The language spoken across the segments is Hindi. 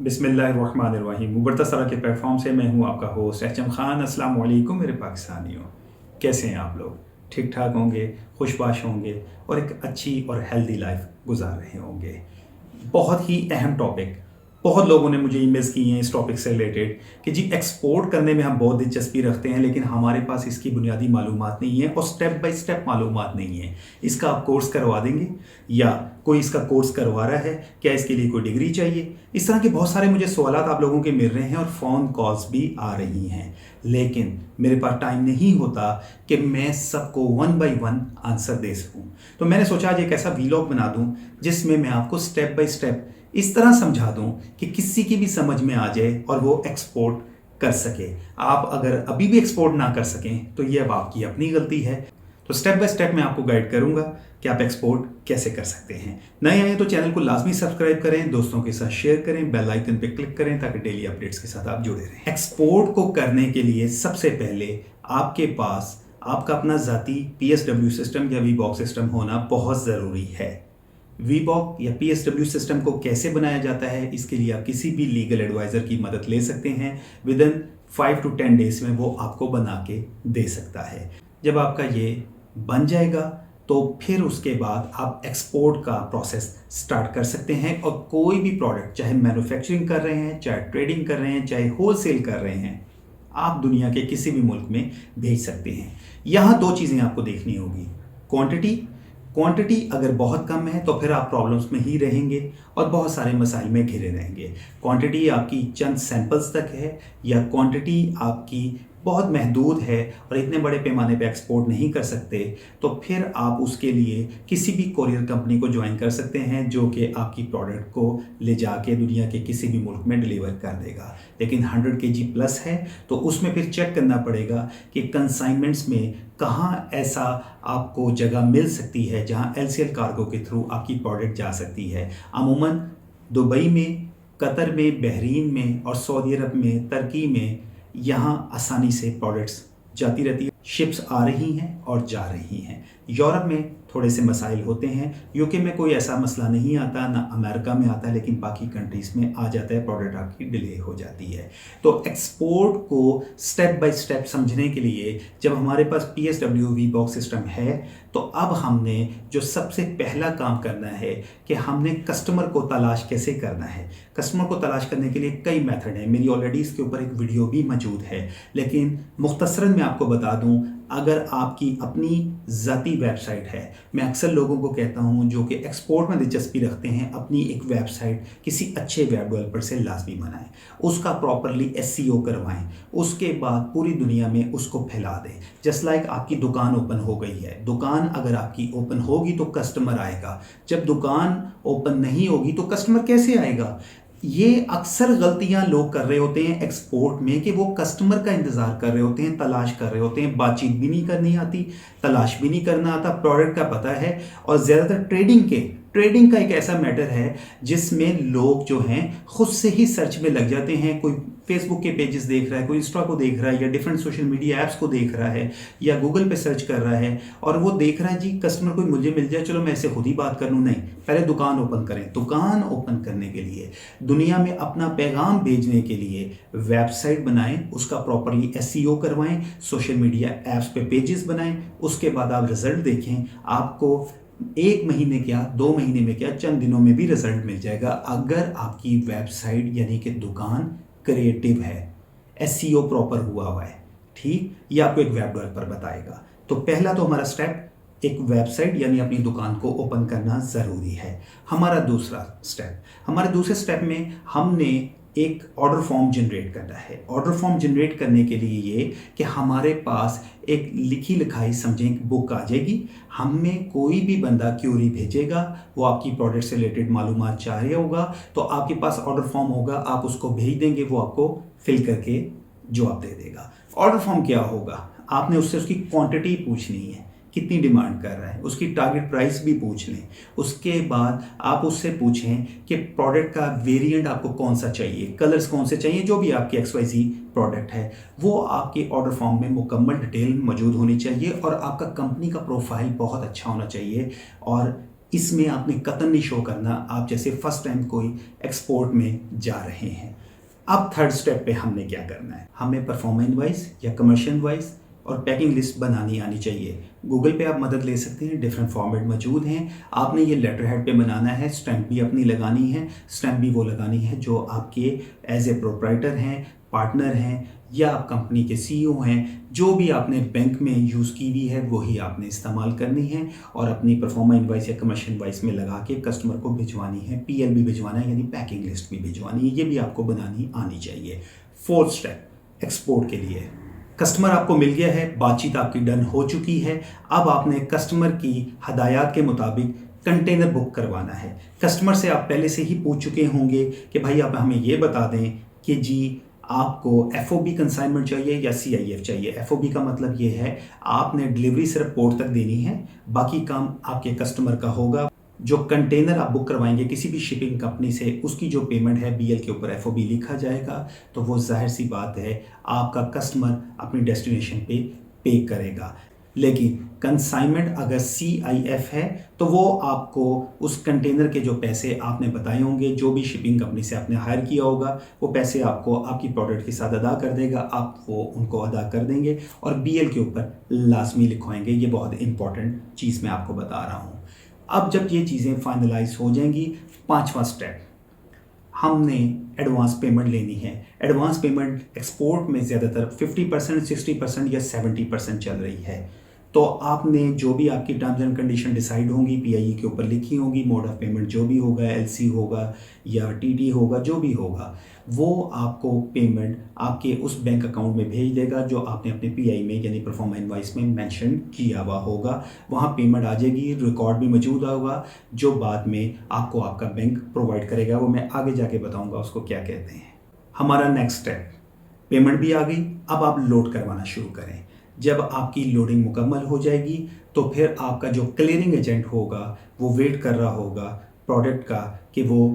बिस्मिल्लाहिर्रहमानिर्रहीम। उबरता सरा के प्लेटफॉर्म से मैं हूँ आपका होस्ट एचएम खान। अस्सलाम वालेकुम मेरे पाकिस्तानियों, कैसे हैं आप लोग? ठीक ठाक होंगे, खुशबाश होंगे और एक अच्छी और हेल्दी लाइफ गुजार रहे होंगे। बहुत ही अहम टॉपिक, बहुत लोगों ने मुझे ईमेल्स किए हैं इस टॉपिक से रिलेटेड कि जी एक्सपोर्ट करने में हम बहुत दिलचस्पी रखते हैं लेकिन हमारे पास इसकी बुनियादी मालूमात नहीं है और स्टेप बाय स्टेप मालूमात नहीं है। इसका आप कोर्स करवा देंगे या कोई इसका कोर्स करवा रहा है? क्या इसके लिए कोई डिग्री चाहिए? इस तरह के बहुत सारे मुझे सवालात आप लोगों के मिल रहे हैं और फ़ोन कॉल्स भी आ रही हैं, लेकिन मेरे पास टाइम नहीं होता कि मैं सबको वन बाय वन आंसर दे सकूं। तो मैंने सोचा आज एक ऐसा वीलॉग बना दूं जिसमें मैं आपको स्टेप बाय स्टेप इस तरह समझा दूं कि किसी की भी समझ में आ जाए और वो एक्सपोर्ट कर सके। आप अगर अभी भी एक्सपोर्ट ना कर सकें तो ये अब आपकी अपनी गलती है। तो स्टेप बाय स्टेप मैं आपको गाइड करूंगा कि आप एक्सपोर्ट कैसे कर सकते हैं। नए आए तो चैनल को लाजमी सब्सक्राइब करें, दोस्तों के साथ शेयर करें, बेल आइकन पे क्लिक करें ताकि डेली अपडेट्स के साथ आप जुड़े रहें। एक्सपोर्ट को करने के लिए सबसे पहले आपके पास आपका अपना ज़ाती PSW सिस्टम या वीबॉक्स सिस्टम होना बहुत ज़रूरी है। वीबॉक या PSW सिस्टम को कैसे बनाया जाता है, इसके लिए आप किसी भी लीगल एडवाइज़र की मदद ले सकते हैं। विद इन 5 to 10 डेज में वो आपको बना के दे सकता है। जब आपका ये बन जाएगा तो फिर उसके बाद आप एक्सपोर्ट का प्रोसेस स्टार्ट कर सकते हैं और कोई भी प्रोडक्ट, चाहे मैन्युफैक्चरिंग कर रहे हैं, चाहे ट्रेडिंग कर रहे हैं, चाहे होलसेल कर रहे हैं, आप दुनिया के किसी भी मुल्क में भेज सकते हैं। यहाँ 2 चीज़ें आपको देखनी होगी। क्वांटिटी अगर बहुत कम है तो फिर आप प्रॉब्लम्स में ही रहेंगे और बहुत सारे मसाइल में घिरे रहेंगे। क्वांटिटी आपकी चंद सैंपल्स तक है या क्वांटिटी आपकी बहुत महदूद है और इतने बड़े पैमाने पे एक्सपोर्ट नहीं कर सकते, तो फिर आप उसके लिए किसी भी कोरियर कंपनी को ज्वाइन कर सकते हैं जो कि आपकी प्रोडक्ट को ले जाके दुनिया के किसी भी मुल्क में डिलीवर कर देगा। लेकिन 100 kg प्लस है तो उसमें फिर चेक करना पड़ेगा कि कंसाइनमेंट्स में कहाँ ऐसा आपको जगह मिल सकती है जहाँ LCL कार्गो के थ्रू आपकी प्रोडक्ट जा सकती है। अमूमन दुबई में, कतर में, बहरीन में और सऊदी अरब में, तुर्की में यहाँ आसानी से प्रोडक्ट्स जाती रहती है। शिप्स आ रही हैं और जा रही हैं। यूरोप में थोड़े से मसाइल होते हैं, यूके में कोई ऐसा मसला नहीं आता, ना अमेरिका में आता है, लेकिन बाकी कंट्रीज़ में आ जाता है, प्रोडक्ट आपकी डिले हो जाती है। तो एक्सपोर्ट को स्टेप बाय स्टेप समझने के लिए जब हमारे पास PSW वीबॉक्स सिस्टम है तो अब हमने जो सबसे पहला काम करना है कि हमने कस्टमर को तलाश कैसे करना है। कस्टमर को तलाश करने के लिए कई मेथड हैं, मेरी ऑलरेडी इसके ऊपर एक वीडियो भी मौजूद है, लेकिन मुख्तसरन मैं आपको बता दूं, अगर आपकी अपनी ज़ाती वेबसाइट है, मैं अक्सर लोगों को कहता हूं जो कि एक्सपोर्ट में दिलचस्पी रखते हैं, अपनी एक वेबसाइट किसी अच्छे वेब डेवलपर से लाजमी बनाएं, उसका प्रॉपरली SEO करवाएं, उसके बाद पूरी दुनिया में उसको फैला दें। जस्ट लाइक आपकी दुकान ओपन हो गई है, दुकान अगर आपकी ओपन होगी तो कस्टमर आएगा, जब दुकान ओपन नहीं होगी तो कस्टमर कैसे आएगा? ये अक्सर गलतियां लोग कर रहे होते हैं एक्सपोर्ट में कि वो कस्टमर का इंतज़ार कर रहे होते हैं, तलाश कर रहे होते हैं, बातचीत भी नहीं करनी आती, तलाश भी नहीं करना आता, प्रोडक्ट का पता है। और ज़्यादातर ट्रेडिंग का एक ऐसा मैटर है जिसमें लोग जो हैं खुद से ही सर्च में लग जाते हैं। कोई फेसबुक के पेजेस देख रहा है, कोई इंस्टा को देख रहा है या डिफरेंट सोशल मीडिया ऐप्स को देख रहा है या गूगल पे सर्च कर रहा है और वो देख रहा है जी कस्टमर कोई मुझे मिल जाए, चलो मैं इससे खुद ही बात कर लूँ। नहीं, पहले दुकान ओपन करें। दुकान ओपन करने के लिए, दुनिया में अपना पैगाम भेजने के लिए वेबसाइट बनाएं, उसका प्रॉपरली SEO करवाएं, सोशल मीडिया ऐप्स पे पेजेस बनाएं, उसके बाद आप रिजल्ट देखें। आपको 1 महीने क्या, 2 महीने में क्या, चंद दिनों में भी रिजल्ट मिल जाएगा अगर आपकी वेबसाइट यानी कि दुकान क्रिएटिव है, SEO प्रॉपर हुआ है। ठीक, ये आपको एक वेब डेवलपर बताएगा। तो पहला तो हमारा स्टेप एक वेबसाइट यानी अपनी दुकान को ओपन करना ज़रूरी है। हमारे दूसरे स्टेप में हमने एक ऑर्डर फॉर्म जनरेट करना है। ऑर्डर फॉर्म जनरेट करने के लिए ये कि हमारे पास एक लिखी लिखाई समझें एक बुक आ जाएगी, हमें कोई भी बंदा क्यूरी भेजेगा, वो आपकी प्रोडक्ट से रिलेटेड मालूमात चाह रहा होगा, तो आपके पास ऑर्डर फॉर्म होगा, आप उसको भेज देंगे, वो आपको फिल करके जवाब दे देगा। ऑर्डर फॉर्म क्या होगा? आपने उससे उसकी क्वांटिटी पूछनी है, कितनी डिमांड कर रहा है, उसकी टारगेट प्राइस भी पूछ लें। उसके बाद आप उससे पूछें कि प्रोडक्ट का वेरिएंट आपको कौन सा चाहिए, कलर्स कौन से चाहिए, जो भी आपकी XYZ प्रोडक्ट है वो आपके ऑर्डर फॉर्म में मुकम्मल डिटेल मौजूद होनी चाहिए और आपका कंपनी का प्रोफाइल बहुत अच्छा होना चाहिए और इसमें आपने कतई नहीं शो करना आप जैसे फर्स्ट टाइम कोई एक्सपोर्ट में जा रहे हैं। अब थर्ड स्टेप पे हमने क्या करना है, हमें परफॉर्मा इनवॉइस या कमर्शियल इनवॉइस और पैकिंग लिस्ट बनानी आनी चाहिए। गूगल पे आप मदद ले सकते हैं, डिफरेंट फॉर्मेट मौजूद हैं। आपने ये लेटर हेड पे बनाना है, स्टैम्प भी अपनी लगानी है। स्टैम्प भी वो लगानी है जो आपके एज ए प्रोप्राइटर हैं, पार्टनर हैं या आप कंपनी के सीईओ हैं। जो भी आपने बैंक में यूज़ की हुई है वही आपने इस्तेमाल करनी है और अपनी परफॉर्मा इनवॉइस या कमर्शियल इनवॉइस में लगा के कस्टमर को भिजवानी है। पीएल भी भिजवाना है यानी पैकिंग लिस्ट भी भिजवानी है, ये भी आपको बनानी आनी चाहिए। फोर्थ स्टेप एक्सपोर्ट के लिए, कस्टमर आपको मिल गया है, बातचीत आपकी डन हो चुकी है। अब आपने कस्टमर की हदायत के मुताबिक कंटेनर बुक करवाना है। कस्टमर से आप पहले से ही पूछ चुके होंगे कि भाई आप हमें ये बता दें कि जी आपको एफओबी कंसाइनमेंट चाहिए या सीआईएफ चाहिए। एफओबी का मतलब ये है आपने डिलीवरी सिर्फ पोर्ट तक देनी है, बाकी काम आपके कस्टमर का होगा। जो कंटेनर आप बुक करवाएंगे किसी भी शिपिंग कंपनी से, उसकी जो पेमेंट है बीएल के ऊपर एफओबी लिखा जाएगा, तो वो जाहिर सी बात है आपका कस्टमर अपनी डेस्टिनेशन पे करेगा। लेकिन कंसाइनमेंट अगर सीआईएफ है तो वो आपको उस कंटेनर के जो पैसे आपने बताए होंगे, जो भी शिपिंग कंपनी से आपने हायर किया होगा, वो पैसे आपको आपकी प्रोडक्ट के साथ अदा कर देगा, आप वो उनको अदा कर देंगे और बीएल के ऊपर लाजमी लिखवाएंगे। ये बहुत इंपॉर्टेंट चीज़ मैं आपको बता रहा हूँ। अब जब ये चीज़ें फाइनलाइज हो जाएंगी, पांचवा स्टेप, हमने एडवांस पेमेंट लेनी है। एडवांस पेमेंट एक्सपोर्ट में ज़्यादातर 50%, 60% या 70% चल रही है। तो आपने जो भी आपकी टर्म्स एंड कंडीशन डिसाइड होंगी पीआईई के ऊपर लिखी होंगी, मोड ऑफ पेमेंट जो भी होगा, एलसी होगा या टीटी होगा, जो भी होगा, वो आपको पेमेंट आपके उस बैंक अकाउंट में भेज देगा जो आपने अपने पीआई में यानी परफॉर्मा इनवॉइस में मेंशन किया हुआ होगा। वहाँ पेमेंट आ जाएगी, रिकॉर्ड भी मौजूद होगा जो बाद में आपको आपका बैंक प्रोवाइड करेगा। वो मैं आगे जाके बताऊँगा उसको क्या कहते हैं। हमारा नेक्स्ट स्टेप, पेमेंट भी आ गई, अब आप लोड करवाना शुरू करें। जब आपकी लोडिंग मुकम्मल हो जाएगी तो फिर आपका जो क्लियरिंग एजेंट होगा वो वेट कर रहा होगा प्रोडक्ट का कि वो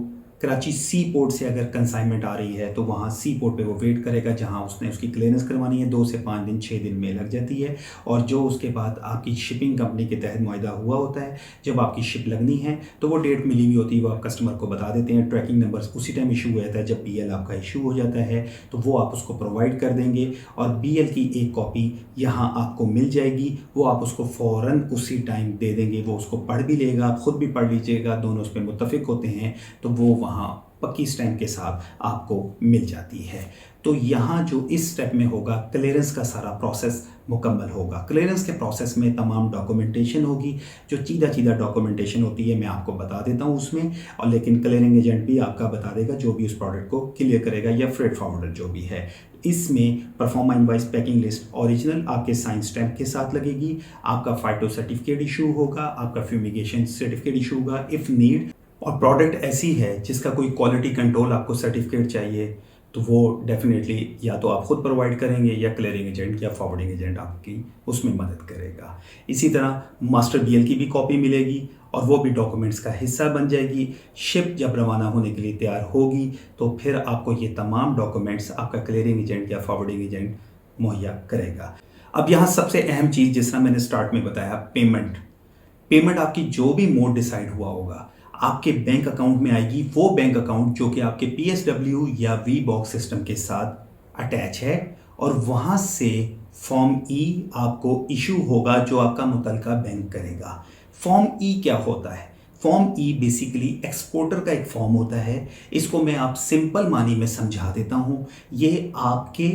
कराची सी पोर्ट से अगर कंसाइनमेंट आ रही है तो वहाँ सी पोर्ट पे वो वेट करेगा जहाँ उसने उसकी क्लियरेंस करवानी है। 2 से 5 दिन 6 दिन में लग जाती है। और जो उसके बाद आपकी शिपिंग कंपनी के तहत मुआहदा हुआ होता है, जब आपकी शिप लगनी है तो वो डेट मिली हुई होती है, वो आप कस्टमर को बता देते हैं। ट्रैकिंग नंबर उसी टाइम इशू हो जाता है जब बीएल आपका इशू हो जाता है, तो वो आप उसको प्रोवाइड कर देंगे और बीएल की एक कॉपी यहाँ आपको मिल जाएगी। वो आप उसको फ़ौरन उसी टाइम दे देंगे, वो उसको पढ़ भी लेगा, आप ख़ुद भी पढ़ लीजिएगा, दोनों उस पर मुत्तफिक होते हैं तो वो वहाँ पक्की स्टैम्प के साथ आपको मिल जाती है। तो यहाँ जो इस स्टेप में होगा, क्लियरेंस का सारा प्रोसेस मुकम्मल होगा। क्लियरेंस के प्रोसेस में तमाम डॉक्यूमेंटेशन होगी, जो चीदा डॉक्यूमेंटेशन होती है मैं आपको बता देता हूँ उसमें, और लेकिन क्लियरिंग एजेंट भी आपका बता देगा जो भी उस प्रोडक्ट को क्लियर करेगा या फ्रेट फॉरवर्डर जो भी है। इसमें proforma invoice packing list original आपके साइन स्टैम्प के साथ लगेगी, आपका फाइटो सर्टिफिकेट इशू होगा, आपका फ्यूमिगेशन सर्टिफिकेट इशू होगा इफ़ नीड। और प्रोडक्ट ऐसी है जिसका कोई क्वालिटी कंट्रोल आपको सर्टिफिकेट चाहिए तो वो डेफिनेटली या तो आप खुद प्रोवाइड करेंगे या क्लियरिंग एजेंट या फॉरवर्डिंग एजेंट आपकी उसमें मदद करेगा। इसी तरह मास्टर बीएल की भी कॉपी मिलेगी और वो भी डॉक्यूमेंट्स का हिस्सा बन जाएगी। शिप जब रवाना होने के लिए तैयार होगी तो फिर आपको ये तमाम डॉक्यूमेंट्स आपका क्लियरिंग एजेंट या फॉरवर्डिंग एजेंट मुहैया करेगा। अब यहाँ सबसे अहम चीज़ जिस तरह मैंने स्टार्ट में बताया, पेमेंट आपकी जो भी मोड डिसाइड हुआ होगा आपके बैंक अकाउंट में आएगी। वो बैंक अकाउंट जो कि आपके पीएसडब्ल्यू या वी बॉक्स सिस्टम के साथ अटैच है, और वहाँ से फॉर्म ई आपको इशू होगा जो आपका मुतलका बैंक करेगा। फॉर्म ई क्या होता है? फॉर्म ई बेसिकली एक्सपोर्टर का एक फॉर्म होता है। इसको मैं आप सिंपल मानी में समझा देता हूँ। ये आपके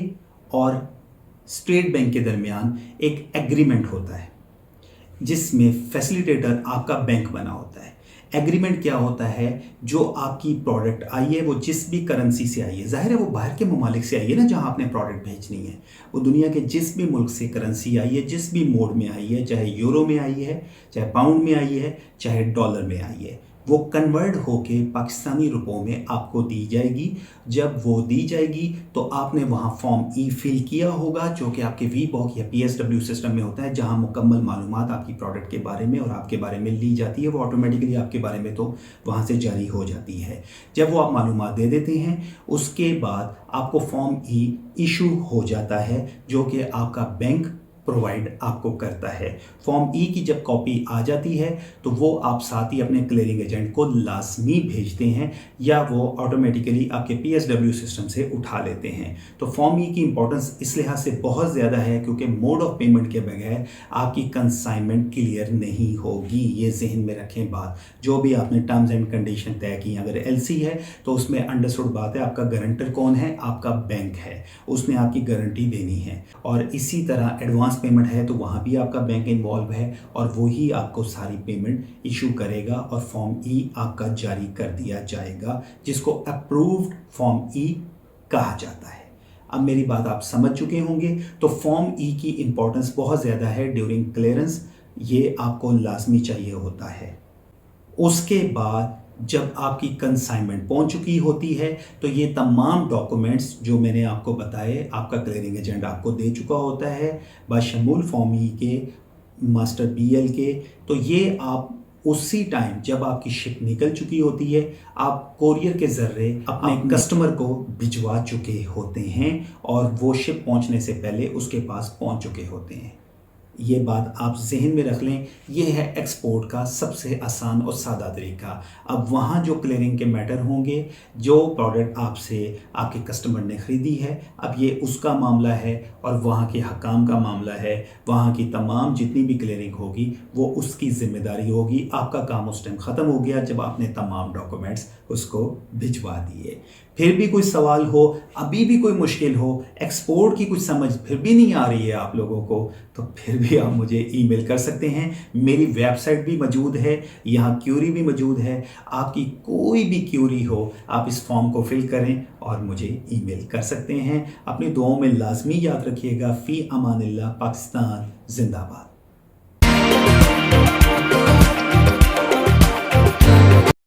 और स्टेट बैंक के दरमियान एक एग्रीमेंट होता है जिसमें फैसिलिटेटर आपका बैंक बना होता है। एग्रीमेंट क्या होता है? जो आपकी प्रोडक्ट आई है वो जिस भी करेंसी से आई है, जाहिर है वो बाहर के ममालिक से आई है ना, जहां आपने प्रोडक्ट भेजनी है, वो दुनिया के जिस भी मुल्क से करेंसी आई है, जिस भी मोड में आई है, चाहे यूरो में आई है, चाहे पाउंड में आई है, चाहे डॉलर में आई है, वो कन्वर्ट होके पाकिस्तानी रुपयों में आपको दी जाएगी। जब वो दी जाएगी तो आपने वहाँ फॉर्म ई फिल किया होगा जो कि आपके वी बॉक या पीएसडब्ल्यू सिस्टम में होता है, जहाँ मुकम्मल मालूमात आपकी प्रोडक्ट के बारे में और आपके बारे में ली जाती है। वो ऑटोमेटिकली आपके बारे में तो वहाँ से जारी हो जाती है। जब वो आप मालूमात दे देते हैं उसके बाद आपको फॉर्म ई इशू हो जाता है जो कि आपका बैंक प्रोवाइड आपको करता है। फॉर्म ई की जब कॉपी आ जाती है तो वो आप साथ ही अपने क्लियरिंग एजेंट को लाजमी भेजते हैं या वो ऑटोमेटिकली आपके PSW सिस्टम से उठा लेते हैं। तो फॉर्म ई की इंपॉर्टेंस इस लिहाज से बहुत ज़्यादा है क्योंकि मोड ऑफ पेमेंट के बगैर आपकी कंसाइनमेंट क्लियर नहीं होगी। ये जहन में रखें बात। जो भी आपने टर्म्स एंड कंडीशन तय की, अगर LC है तो उसमें अंडरस्टूड बात है, आपका गारंटर कौन है? आपका बैंक है, उसने आपकी गारंटी देनी है। और इसी तरह एडवांस पेमेंट है तो वहाँ भी आपका बैंक इन्वॉल्व है और वो ही आपको सारी पेमेंट इशू करेगा और फॉर्म ई आपका जारी कर दिया जाएगा, जिसको अप्रूव्ड फॉर्म ई कहा जाता है। अब मेरी बात आप समझ चुके होंगे। तो फॉर्म ई की इंपॉर्टेंस बहुत ज़्यादा है ड्यूरिंग क्लियरेंस, ये आपको लाजमी चाहिए होता है। उसके बाद जब आपकी कंसाइनमेंट पहुंच चुकी होती है तो ये तमाम डॉक्यूमेंट्स जो मैंने आपको बताए आपका क्लियरिंग एजेंट आपको दे चुका होता है बशमूल फॉर्म ई के, मास्टर BL के। तो ये आप उसी टाइम जब आपकी शिप निकल चुकी होती है आप कोरियर के ज़रिए अपने कस्टमर को भिजवा चुके होते हैं और वो शिप पहुंचने से पहले उसके पास पहुंच चुके होते हैं। ये बात आप जहन में रख लें। ये है एक्सपोर्ट का सबसे आसान और सादा तरीका। अब वहाँ जो क्लियरिंग के मैटर होंगे, जो प्रोडक्ट आपसे आपके कस्टमर ने ख़रीदी है, अब ये उसका मामला है और वहाँ के हकाम का मामला है। वहाँ की तमाम जितनी भी क्लियरिंग होगी वो उसकी ज़िम्मेदारी होगी। आपका काम उस टाइम ख़त्म हो गया जब आपने तमाम डॉक्यूमेंट्स उसको भिजवा दिए। फिर भी कोई सवाल हो, अभी भी कोई मुश्किल हो, एक्सपोर्ट की कुछ समझ फिर भी नहीं आ रही है आप लोगों को, तो फिर भी आप मुझे ईमेल कर सकते हैं। मेरी वेबसाइट भी मौजूद है, यहाँ क्यूरी भी मौजूद है। आपकी कोई भी क्यूरी हो आप इस फॉर्म को फिल करें और मुझे ईमेल कर सकते हैं। अपनी दुआओं में लाजमी याद रखिएगा। फ़ी अमानिल्लाह। पाकिस्तान जिंदाबाद।